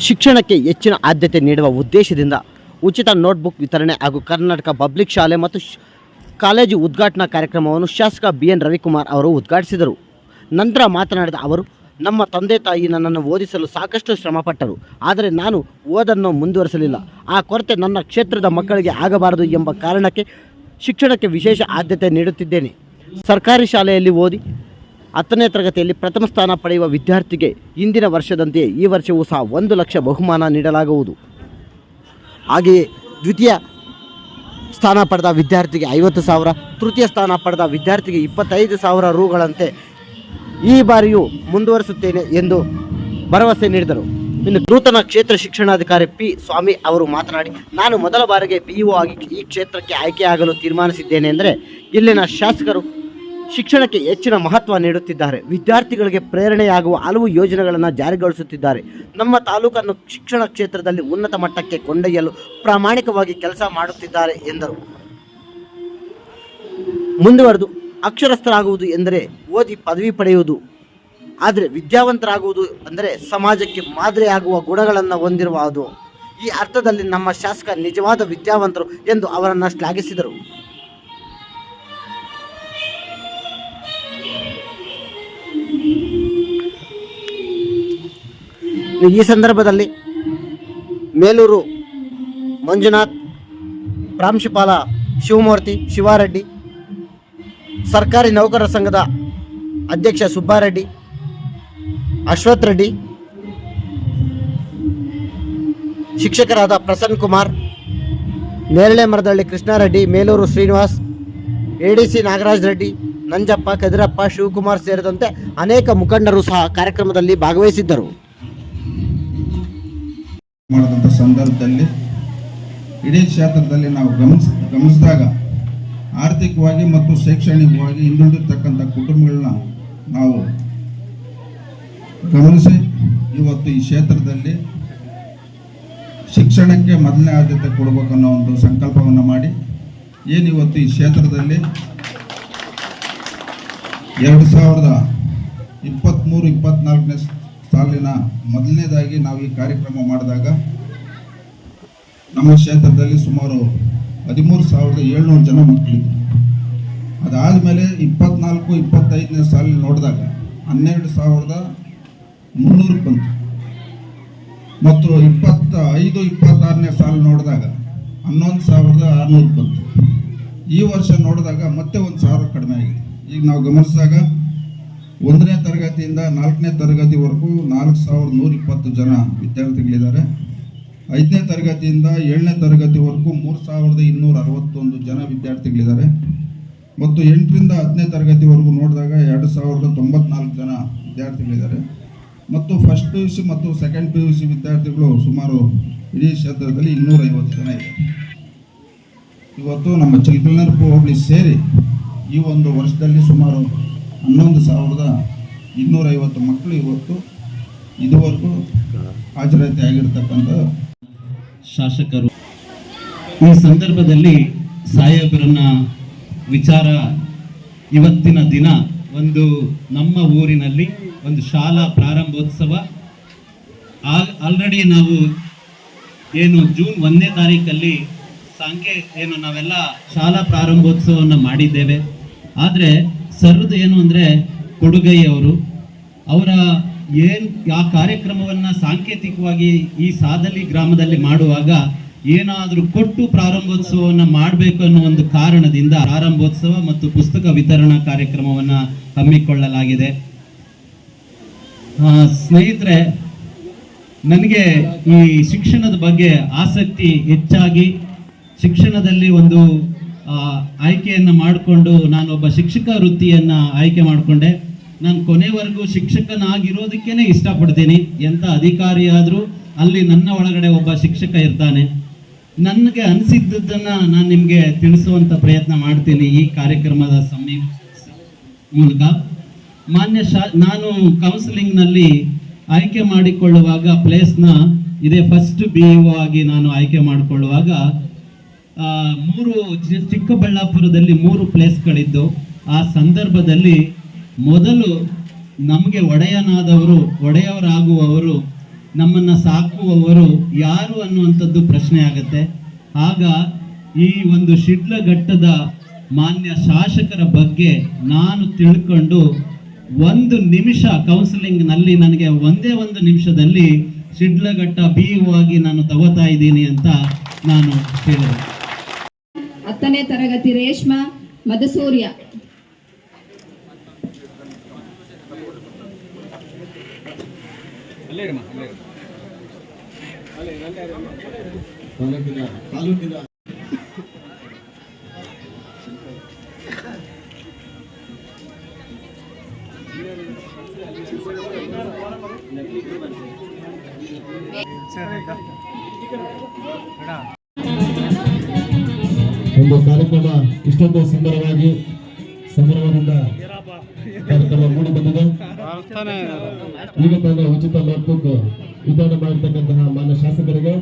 ಶಿಕ್ಷಣಕ್ಕೆ ಹೆಚ್ಚಿನ ಆದ್ಯತೆ ನೀಡುವ ಉದ್ದೇಶದಿಂದ ಉಚಿತ ನೋಟ್ಬುಕ್ ವಿತರಣೆ ಹಾಗೂ ಕರ್ನಾಟಕ ಪಬ್ಲಿಕ್ ಶಾಲೆ ಮತ್ತು ಕಾಲೇಜು ಉದ್ಘಾಟನಾ ಕಾರ್ಯಕ್ರಮವನ್ನು ಶಾಸಕ BN ರವಿಕುಮಾರ್ ಅವರು ಉದ್ಘಾಟಿಸಿದರು. ನಂತರ ಮಾತನಾಡಿದ ಅವರು, ನಮ್ಮ ತಂದೆ ತಾಯಿ ನನ್ನನ್ನು ಓದಿಸಲು ಸಾಕಷ್ಟು ಶ್ರಮಪಟ್ಟರು. ಆದರೆ ನಾನು ಓದನ್ನು ಮುಂದುವರಿಸಲಿಲ್ಲ. ಆ ಕೊರತೆ ನನ್ನ ಕ್ಷೇತ್ರದ ಮಕ್ಕಳಿಗೆ ಆಗಬಾರದು ಎಂಬ ಕಾರಣಕ್ಕೆ ಶಿಕ್ಷಣಕ್ಕೆ ವಿಶೇಷ ಆದ್ಯತೆ ನೀಡುತ್ತಿದ್ದೇನೆ. ಸರ್ಕಾರಿ ಶಾಲೆಯಲ್ಲಿ ಓದಿ 10ನೇ ತರಗತಿಯಲ್ಲಿ ಪ್ರಥಮ ಸ್ಥಾನ ಪಡೆಯುವ ವಿದ್ಯಾರ್ಥಿಗೆ ಹಿಂದಿನ ವರ್ಷದಂತೆಯೇ ಈ ವರ್ಷವೂ ಸಹ 1 ಲಕ್ಷ ಬಹುಮಾನ ನೀಡಲಾಗುವುದು. ಹಾಗೆಯೇ ದ್ವಿತೀಯ ಸ್ಥಾನ ಪಡೆದ ವಿದ್ಯಾರ್ಥಿಗೆ 50,000, ತೃತೀಯ ಸ್ಥಾನ ಪಡೆದ ವಿದ್ಯಾರ್ಥಿಗೆ 25,000 ರೂಗಳಂತೆ ಈ ಬಾರಿಯೂ ಮುಂದುವರಿಸುತ್ತೇನೆ ಎಂದು ಭರವಸೆ ನೀಡಿದರು. ಇನ್ನು ನೂತನ ಕ್ಷೇತ್ರ ಶಿಕ್ಷಣಾಧಿಕಾರಿ P. ಸ್ವಾಮಿ ಅವರು ಮಾತನಾಡಿ, ನಾನು ಮೊದಲ ಬಾರಿಗೆ PEO ಆಗಿ ಈ ಕ್ಷೇತ್ರಕ್ಕೆ ಆಯ್ಕೆಯಾಗಲು ತೀರ್ಮಾನಿಸಿದ್ದೇನೆ ಎಂದರೆ ಇಲ್ಲಿನ ಶಾಸಕರು ಶಿಕ್ಷಣಕ್ಕೆ ಹೆಚ್ಚಿನ ಮಹತ್ವ ನೀಡುತ್ತಿದ್ದಾರೆ. ವಿದ್ಯಾರ್ಥಿಗಳಿಗೆ ಪ್ರೇರಣೆಯಾಗುವ ಹಲವು ಯೋಜನೆಗಳನ್ನು ಜಾರಿಗೊಳಿಸುತ್ತಿದ್ದಾರೆ. ನಮ್ಮ ತಾಲೂಕನ್ನು ಶಿಕ್ಷಣ ಕ್ಷೇತ್ರದಲ್ಲಿ ಉನ್ನತ ಮಟ್ಟಕ್ಕೆ ಕೊಂಡೊಯ್ಯಲು ಪ್ರಾಮಾಣಿಕವಾಗಿ ಕೆಲಸ ಮಾಡುತ್ತಿದ್ದಾರೆ ಎಂದರು. ಮುಂದುವರೆದು, ಅಕ್ಷರಸ್ಥರಾಗುವುದು ಎಂದರೆ ಓದಿ ಪದವಿ ಪಡೆಯುವುದು, ಆದರೆ ವಿದ್ಯಾವಂತರಾಗುವುದು ಅಂದರೆ ಸಮಾಜಕ್ಕೆ ಮಾದರಿಯಾಗುವ ಗುಣಗಳನ್ನು ಹೊಂದಿರುವುದು. ಈ ಅರ್ಥದಲ್ಲಿ ನಮ್ಮ ಶಾಸಕ ನಿಜವಾದ ವಿದ್ಯಾವಂತರು ಎಂದು ಅವರನ್ನು ಶ್ಲಾಘಿಸಿದರು. ಈ ಸಂದರ್ಭದಲ್ಲಿ ಮೇಲೂರು ಮಂಜುನಾಥ್, ಪ್ರಾಂಶುಪಾಲ ಶಿವಮೂರ್ತಿ ಶಿವಾರೆಡ್ಡಿ, ಸರ್ಕಾರಿ ನೌಕರರ ಸಂಘದ ಅಧ್ಯಕ್ಷ ಸುಬ್ಬಾರೆಡ್ಡಿ, ಅಶ್ವಥ್ ರೆಡ್ಡಿ, ಶಿಕ್ಷಕರಾದ ಪ್ರಸನ್ನ ಕುಮಾರ್, ನೇರಳೆ ಮರದಳ್ಳಿ ಕೃಷ್ಣಾರೆಡ್ಡಿ, ಮೇಲೂರು ಶ್ರೀನಿವಾಸ್, ADC ನಾಗರಾಜ್ ರೆಡ್ಡಿ, ನಂಜಪ್ಪ, ಕದಿರಪ್ಪ, ಶಿವಕುಮಾರ್ ಸೇರಿದಂತೆ ಅನೇಕ ಮುಖಂಡರು ಸಹ ಕಾರ್ಯಕ್ರಮದಲ್ಲಿ ಭಾಗವಹಿಸಿದ್ದರು. ಮಾಡಿದಂಥ ಸಂದರ್ಭದಲ್ಲಿ ಇಡೀ ಕ್ಷೇತ್ರದಲ್ಲಿ ನಾವು ಗಮನಿಸಿದಾಗ ಆರ್ಥಿಕವಾಗಿ ಮತ್ತು ಶೈಕ್ಷಣಿಕವಾಗಿ ಹಿಂದುಳಿದಿರ್ತಕ್ಕಂಥ ಕುಟುಂಬಗಳನ್ನ ನಾವು ಗಮನಿಸಿ ಇವತ್ತು ಈ ಕ್ಷೇತ್ರದಲ್ಲಿ ಶಿಕ್ಷಣಕ್ಕೆ ಮೊದಲನೇ ಆದ್ಯತೆ ಕೊಡಬೇಕನ್ನೋ ಒಂದು ಸಂಕಲ್ಪವನ್ನು ಮಾಡಿ ಏನಿವತ್ತು ಈ ಕ್ಷೇತ್ರದಲ್ಲಿ 2023-24ನೇ ಸಾಲಿನ ಮೊದಲನೇದಾಗಿ ನಾವು ಈ ಕಾರ್ಯಕ್ರಮ ಮಾಡಿದಾಗ ನಮ್ಮ ಕ್ಷೇತ್ರದಲ್ಲಿ ಸುಮಾರು 13,700 ಜನ ಮಕ್ಕಳಿದ್ರು. ಅದಾದಮೇಲೆ 24-25ನೇ ಸಾಲಿನ ನೋಡಿದಾಗ 12,300 ಬಂತು. ಮತ್ತು 25-26ನೇ ಸಾಲು ನೋಡಿದಾಗ 11,600 ಬಂತು. ಈ ವರ್ಷ ನೋಡಿದಾಗ ಮತ್ತೆ 1,000 ಕಡಿಮೆ ಆಗಿದೆ. ಈಗ ನಾವು ಗಮನಿಸಿದಾಗ 1ನೇ ತರಗತಿಯಿಂದ 4ನೇ ತರಗತಿವರೆಗೂ 4,120 ಜನ ವಿದ್ಯಾರ್ಥಿಗಳಿದ್ದಾರೆ. 5ನೇ ತರಗತಿಯಿಂದ 7ನೇ ತರಗತಿವರೆಗೂ 3,261 ಜನ ವಿದ್ಯಾರ್ಥಿಗಳಿದ್ದಾರೆ. ಮತ್ತು 8ರಿಂದ 10ನೇ ತರಗತಿವರೆಗೂ ನೋಡಿದಾಗ 2,094 ಜನ ವಿದ್ಯಾರ್ಥಿಗಳಿದ್ದಾರೆ. ಮತ್ತು ಫಸ್ಟ್ PUC ಮತ್ತು ಸೆಕೆಂಡ್ PUC ವಿದ್ಯಾರ್ಥಿಗಳು ಸುಮಾರು ಇಡೀ ಕ್ಷೇತ್ರದಲ್ಲಿ 250 ಜನ ಇದೆ. ಇವತ್ತು ನಮ್ಮ ಚಿಲ್ಕಲ್ನರ್ಪು ಹೋಬಳಿ ಸೇರಿ ಈ ಒಂದು ವರ್ಷದಲ್ಲಿ ಸುಮಾರು 11,250 ಮಕ್ಕಳು ಇವತ್ತು ಇದುವರೆಗೂ ಹಾಜರಾತಿ ಆಗಿರ್ತಕ್ಕಂಥ ಶಾಸಕರು ಈ ಸಂದರ್ಭದಲ್ಲಿ ಸಾಹೇಬರನ್ನ ವಿಚಾರ ಇವತ್ತಿನ ದಿನ ಒಂದು ನಮ್ಮ ಊರಿನಲ್ಲಿ ಒಂದು ಶಾಲಾ ಪ್ರಾರಂಭೋತ್ಸವ ಆಲ್ರೆಡಿ ನಾವು ಏನು ಜೂನ್ 1ನೇ ತಾರೀಕಲ್ಲಿ ನಾವೆಲ್ಲ ಶಾಲಾ ಪ್ರಾರಂಭೋತ್ಸವವನ್ನು ಮಾಡಿದ್ದೇವೆ. ಆದರೆ ಸರ್ದು ಏನು ಅಂದರೆ ಕೊಡುಗೈ ಅವರ ಆ ಕಾರ್ಯಕ್ರಮವನ್ನು ಸಾಂಕೇತಿಕವಾಗಿ ಈ ಸಾದಲಿ ಗ್ರಾಮದಲ್ಲಿ ಮಾಡುವಾಗ ಏನಾದರೂ ಕೊಟ್ಟು ಪ್ರಾರಂಭೋತ್ಸವವನ್ನು ಮಾಡಬೇಕು ಅನ್ನೋ ಒಂದು ಕಾರಣದಿಂದ ಪ್ರಾರಂಭೋತ್ಸವ ಮತ್ತು ಪುಸ್ತಕ ವಿತರಣಾ ಕಾರ್ಯಕ್ರಮವನ್ನು ಹಮ್ಮಿಕೊಳ್ಳಲಾಗಿದೆ. ಸ್ನೇಹಿತರೆ, ನನಗೆ ಈ ಶಿಕ್ಷಣದ ಬಗ್ಗೆ ಆಸಕ್ತಿ ಹೆಚ್ಚಾಗಿ ಶಿಕ್ಷಣದಲ್ಲಿ ಒಂದು ಆಯ್ಕೆಯನ್ನು ಮಾಡಿಕೊಂಡು ನಾನೊಬ್ಬ ಶಿಕ್ಷಕ ವೃತ್ತಿಯನ್ನು ಆಯ್ಕೆ ಮಾಡಿಕೊಂಡೆ. ನಾನು ಕೊನೆವರೆಗೂ ಶಿಕ್ಷಕನಾಗಿರೋದಕ್ಕೇನೆ ಇಷ್ಟಪಡ್ತೀನಿ. ಎಂಥ ಅಧಿಕಾರಿಯಾದರೂ ಅಲ್ಲಿ ನನ್ನ ಒಳಗಡೆ ಒಬ್ಬ ಶಿಕ್ಷಕ ಇರ್ತಾನೆ. ನನಗೆ ಅನಿಸಿದ್ದನ್ನು ನಾನು ನಿಮಗೆ ತಿಳಿಸುವಂಥ ಪ್ರಯತ್ನ ಮಾಡ್ತೀನಿ ಈ ಕಾರ್ಯಕ್ರಮದ ಮೂಲಕ. ನಾನು ಕೌನ್ಸಿಲಿಂಗ್ನಲ್ಲಿ ಆಯ್ಕೆ ಮಾಡಿಕೊಳ್ಳುವಾಗ ಪ್ಲೇಸ್ನ ಇದೇ ಫಸ್ಟ್ BEO ಆಗಿ ನಾನು ಆಯ್ಕೆ ಮಾಡಿಕೊಳ್ಳುವಾಗ 3 ಚಿಕ್ಕಬಳ್ಳಾಪುರದಲ್ಲಿ 3 ಪ್ಲೇಸ್ಗಳಿದ್ದು. ಆ ಸಂದರ್ಭದಲ್ಲಿ ಮೊದಲು ನಮಗೆ ಒಡೆಯರಾಗುವವರು ನಮ್ಮನ್ನ ಸಾಕುವವರು ಯಾರು ಅನ್ನುವಂಥದ್ದು ಪ್ರಶ್ನೆ ಆಗತ್ತೆ. ಆಗ ಈ ಒಂದು ಶಿಡ್ಲಘಟ್ಟದ ಮಾನ್ಯ ಶಾಸಕರ ಬಗ್ಗೆ ನಾನು ತಿಳ್ಕೊಂಡು 1 ನಿಮಿಷ ಕೌನ್ಸಿಲಿಂಗ್ನಲ್ಲಿ ನನಗೆ ಒಂದೇ 1 ನಿಮಿಷದಲ್ಲಿ ಶಿಡ್ಲಘಟ್ಟ BO ಆಗಿ ನಾನು ತಗೋತಾ ಇದ್ದೀನಿ ಅಂತ ನಾನು ಹೇಳಿದೆ. 10ನೇ ತರಗತಿ ರೇಷ್ಮಾ ಮಧುಸೂರ್ಯ. ಒಂದು ಕಾರ್ಯಕ್ರಮ ಇಷ್ಟೊಂದು ಸುಂದರವಾಗಿ ಸಂಭ್ರಮದಿಂದ ಕಾರ್ಯಕ್ರಮ ಮೂಡಿ ಬಂದಿದೆ. ಈಗ ತಾನೇ ಉಚಿತ ನೋಟ್ಬುಕ್ ವಿತರಣೆ ಮಾಡಿರ್ತಕ್ಕಂತಹ ಮಾನ್ಯ ಶಾಸಕರಿಗೆ